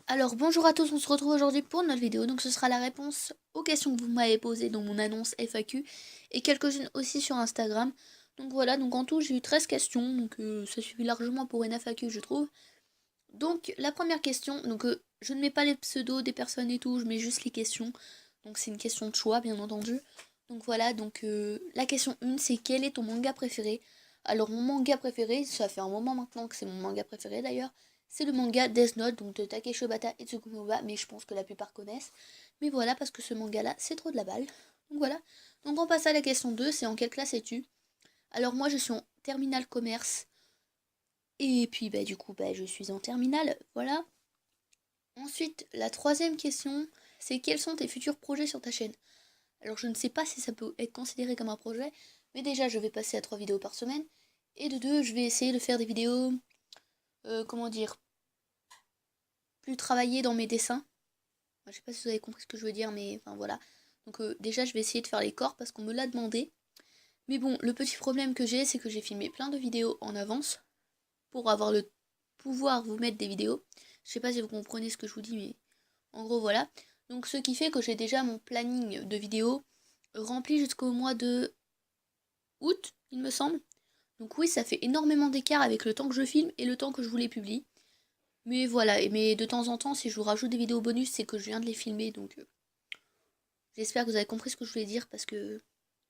Alors bonjour à tous, on se retrouve aujourd'hui pour notre vidéo, donc ce sera la réponse aux questions que vous m'avez posées dans mon annonce FAQ et quelques-unes aussi sur Instagram. Donc voilà, donc en tout j'ai eu 13 questions, donc ça suffit largement pour une FAQ je trouve. Donc la première question, donc je ne mets pas les pseudos des personnes et tout, je mets juste les questions, donc c'est une question de choix bien entendu. Donc voilà, donc la question 1 c'est quel est ton manga préféré? Alors mon manga préféré, ça fait un moment maintenant que c'est mon manga préféré d'ailleurs, c'est le manga Death Note, donc de Takeshi Obata et Tsukumo Oba, mais je pense que la plupart connaissent. Mais voilà, parce que ce manga là, c'est trop de la balle. Donc voilà. Donc on passe à la question 2, c'est en quelle classe es-tu? Alors moi je suis en terminale commerce, et puis bah du coup bah je suis en terminale, voilà. Ensuite, la troisième question, c'est quels sont tes futurs projets sur ta chaîne? Alors je ne sais pas si ça peut être considéré comme un projet, mais déjà je vais passer à 3 vidéos par semaine. Et de 2, je vais essayer de faire des vidéos, comment dire, plus travaillées dans mes dessins. Enfin, je sais pas si vous avez compris ce que je veux dire, mais enfin voilà. Donc déjà je vais essayer de faire les corps parce qu'on me l'a demandé. Mais bon, le petit problème que j'ai, c'est que j'ai filmé plein de vidéos en avance pour avoir le pouvoir vous mettre des vidéos. Je sais pas si vous comprenez ce que je vous dis, mais en gros voilà. Donc ce qui fait que j'ai déjà mon planning de vidéos rempli jusqu'au mois de août, il me semble. Donc oui, ça fait énormément d'écart avec le temps que je filme et le temps que je vous les publie. Mais voilà, mais de temps en temps, si je vous rajoute des vidéos bonus, c'est que je viens de les filmer, donc j'espère que vous avez compris ce que je voulais dire, parce que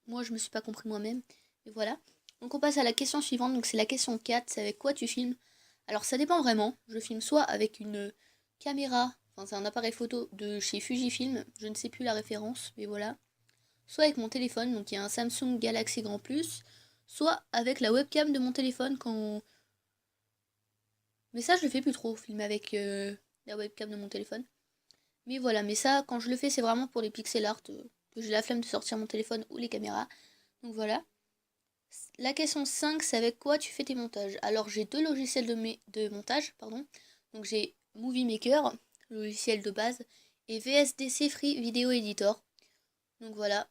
moi, je me suis pas compris moi-même. Et voilà. Donc on passe à la question suivante, donc c'est la question 4, c'est avec quoi tu filmes? Alors ça dépend vraiment, je filme soit avec une caméra, enfin c'est un appareil photo de chez Fujifilm, je ne sais plus la référence, mais voilà. Soit avec mon téléphone, donc il y a un Samsung Galaxy Grand Plus, soit avec la webcam de mon téléphone quand... Mais ça je le fais plus trop, filmer avec la webcam de mon téléphone. Mais voilà, mais ça quand je le fais c'est vraiment pour les pixel art, que j'ai la flemme de sortir mon téléphone ou les caméras. Donc voilà. La question 5, c'est avec quoi tu fais tes montages? Alors j'ai deux logiciels de montage, pardon. Donc j'ai Movie Maker, le logiciel de base, et VSDC Free Video Editor. Donc voilà,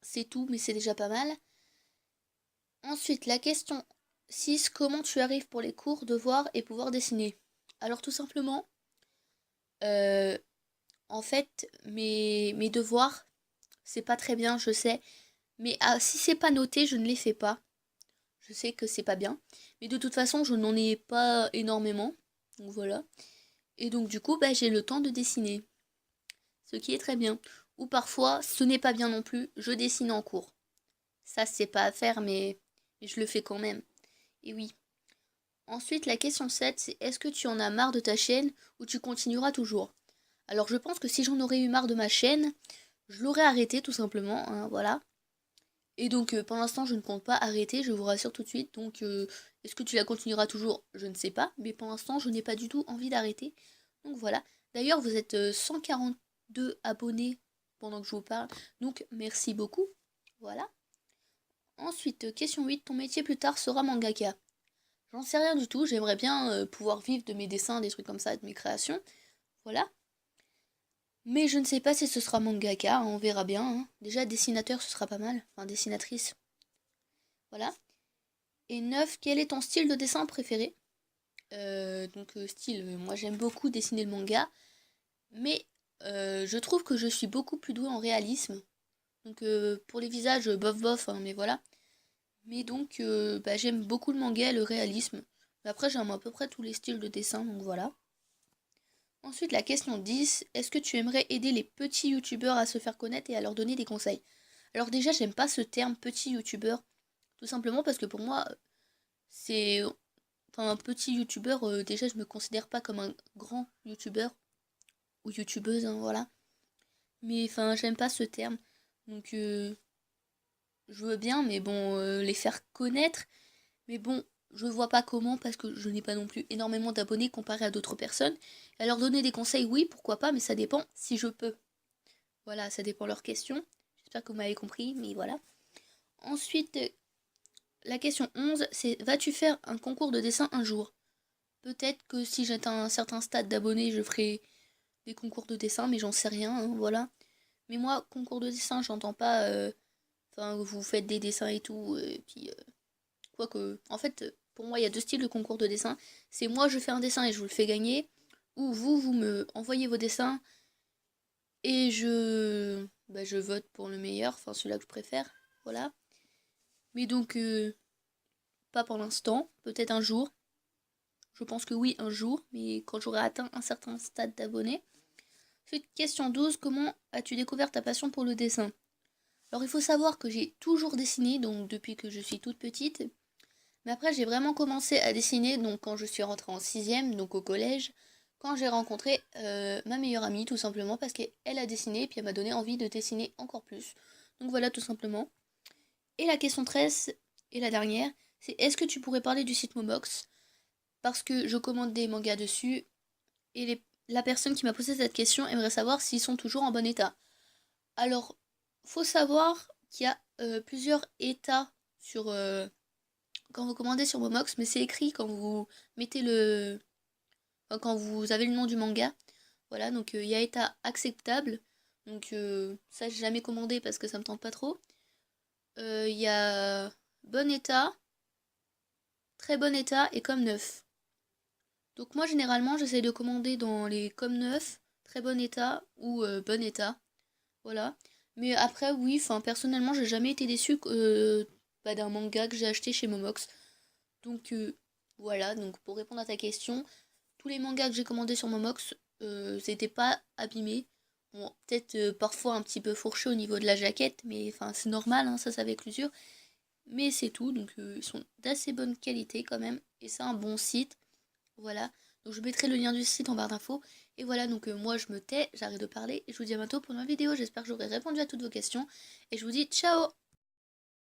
c'est tout, mais c'est déjà pas mal. Ensuite, la question 6, comment tu arrives pour les cours, devoirs et pouvoir dessiner? Alors tout simplement, euh, en fait, mes devoirs, c'est pas très bien, je sais. Mais si c'est pas noté, je ne les fais pas. Je sais que c'est pas bien. Mais de toute façon, je n'en ai pas énormément. Donc voilà. Et donc du coup, bah, j'ai le temps de dessiner. Ce qui est très bien. Ou parfois, ce n'est pas bien non plus, je dessine en cours. Ça, c'est pas à faire, mais je le fais quand même. Et oui. Ensuite, la question 7, c'est est-ce que tu en as marre de ta chaîne ou tu continueras toujours? Alors je pense que si j'en aurais eu marre de ma chaîne, je l'aurais arrêté tout simplement, hein, voilà. Et donc pour l'instant je ne compte pas arrêter, je vous rassure tout de suite. Donc est-ce que tu la continueras toujours? Je ne sais pas, mais pour l'instant je n'ai pas du tout envie d'arrêter. Donc voilà. D'ailleurs vous êtes 142 abonnés pendant que je vous parle, donc merci beaucoup. Voilà. Ensuite, question 8, ton métier plus tard sera mangaka. J'en sais rien du tout, j'aimerais bien pouvoir vivre de mes dessins, des trucs comme ça, de mes créations. Voilà. Mais je ne sais pas si ce sera mangaka, hein, on verra bien, hein. Déjà dessinateur ce sera pas mal, enfin dessinatrice. Voilà. Et 9, quel est ton style de dessin préféré? Style, moi j'aime beaucoup dessiner le manga, mais je trouve que je suis beaucoup plus douée en réalisme. Donc pour les visages, bof bof, hein, mais voilà. Mais donc bah, j'aime beaucoup le manga et le réalisme. Mais après j'aime à peu près tous les styles de dessin, donc voilà. Ensuite la question 10, est-ce que tu aimerais aider les petits youtubeurs à se faire connaître et à leur donner des conseils? Alors déjà j'aime pas ce terme petit youtubeur, tout simplement parce que pour moi c'est... Enfin, un petit youtubeur, déjà je me considère pas comme un grand youtubeur ou youtubeuse, hein, voilà. Mais enfin, j'aime pas ce terme. Donc, je veux bien, mais bon, les faire connaître. Mais bon, je vois pas comment parce que je n'ai pas non plus énormément d'abonnés comparé à d'autres personnes. À leur donner des conseils, oui, pourquoi pas, mais ça dépend si je peux. Voilà, ça dépend de leurs questions. J'espère que vous m'avez compris, mais voilà. Ensuite, la question 11, c'est vas-tu faire un concours de dessin un jour? Peut-être que si j'atteins un certain stade d'abonnés, je ferai des concours de dessin, mais j'en sais rien, hein, voilà. Mais moi, concours de dessin, j'entends pas. Enfin, vous faites des dessins et tout, et puis. Quoique. En fait, pour moi, il y a deux styles de concours de dessin. C'est moi, je fais un dessin et je vous le fais gagner. où vous me envoyez vos dessins et je vote pour le meilleur, enfin celui-là que je préfère, voilà. Mais donc, pas pour l'instant, peut-être un jour. Je pense que oui, un jour, mais quand j'aurai atteint un certain stade d'abonnés. Ensuite, question 12, comment as-tu découvert ta passion pour le dessin? Alors il faut savoir que j'ai toujours dessiné, donc depuis que je suis toute petite. Mais après j'ai vraiment commencé à dessiner donc quand je suis rentrée en 6ème, donc au collège, quand j'ai rencontré ma meilleure amie tout simplement parce qu'elle a dessiné et puis elle m'a donné envie de dessiner encore plus. Donc voilà tout simplement. Et la question 13 et la dernière, c'est est-ce que tu pourrais parler du site Momox? Parce que je commande des mangas dessus et la personne qui m'a posé cette question aimerait savoir s'ils sont toujours en bon état. Alors, faut savoir qu'il y a plusieurs états sur quand vous commandez sur Momox, mais c'est écrit quand vous mettez enfin, quand vous avez le nom du manga. Voilà, donc il y a état acceptable. Donc ça j'ai jamais commandé parce que ça me tente pas trop. Il y a bon état, très bon état et comme neuf. Donc moi généralement j'essaye de commander dans les comme neuf, très bon état ou bon état. Voilà. Mais après oui, enfin personnellement j'ai jamais été déçue d'un manga que j'ai acheté chez Momox. Donc voilà, donc pour répondre à ta question, tous les mangas que j'ai commandés sur Momox, c'était pas abîmé. Bon, peut-être parfois un petit peu fourché au niveau de la jaquette, mais enfin c'est normal, hein, ça c'est avec l'usure. Mais c'est tout, donc ils sont d'assez bonne qualité quand même, et c'est un bon site. Voilà, donc je mettrai le lien du site en barre d'infos. Et voilà, donc moi je me tais, j'arrête de parler, et je vous dis à bientôt pour une nouvelle vidéo. J'espère que j'aurai répondu à toutes vos questions, et je vous dis ciao!